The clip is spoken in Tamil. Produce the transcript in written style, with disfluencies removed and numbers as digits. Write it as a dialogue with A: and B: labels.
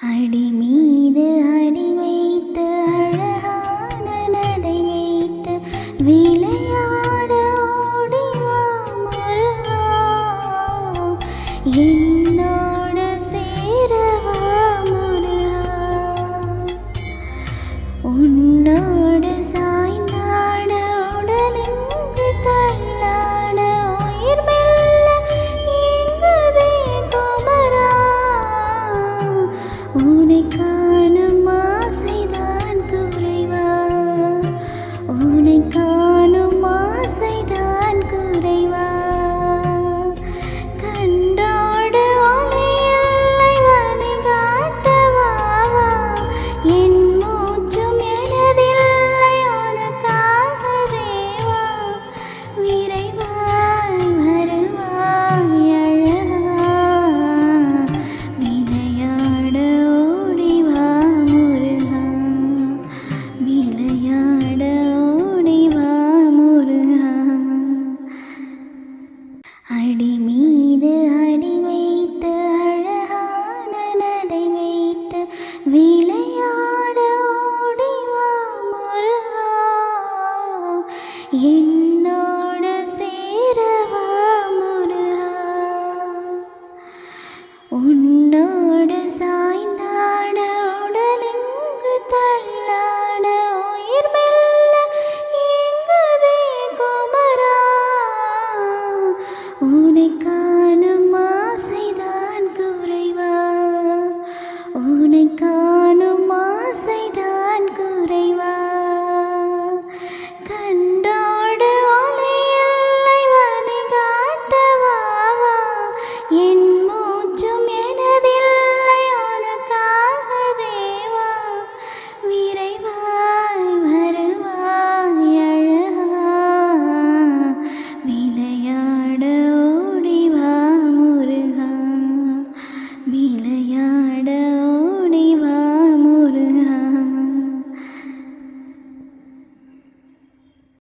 A: அடி மீது அடி வைத்து அழகான நடை வைத்து விளையாட ஓடிவா முருகா, என்னோடு சேரவா முருகா, உன்னோடு சாய்ந்தாட உடலெங்கு தள்ளாட உயிர் மெல்ல ஏங்குதே குமரா, உன்னை காணும் ஆசைதான் குறைவா, உன்னை காணும் ஆசைதான் குறைவா, கண்டோடு ஒளியில்லை வழி காட்டவாவா, என் மூச்சும் எனதில்லை உனக்காக தேவா, விரைவாய் வருவாய் அழகா, விளையாட ஓடிவா முருகா, விளையாட ஓடிவா முருகா, அடி மீது அடி வைத்து அழகான நடை வைத்து விளையாட ஓடிவா முருகா, என்னோடு சேரவா முருகா, உன்னோடு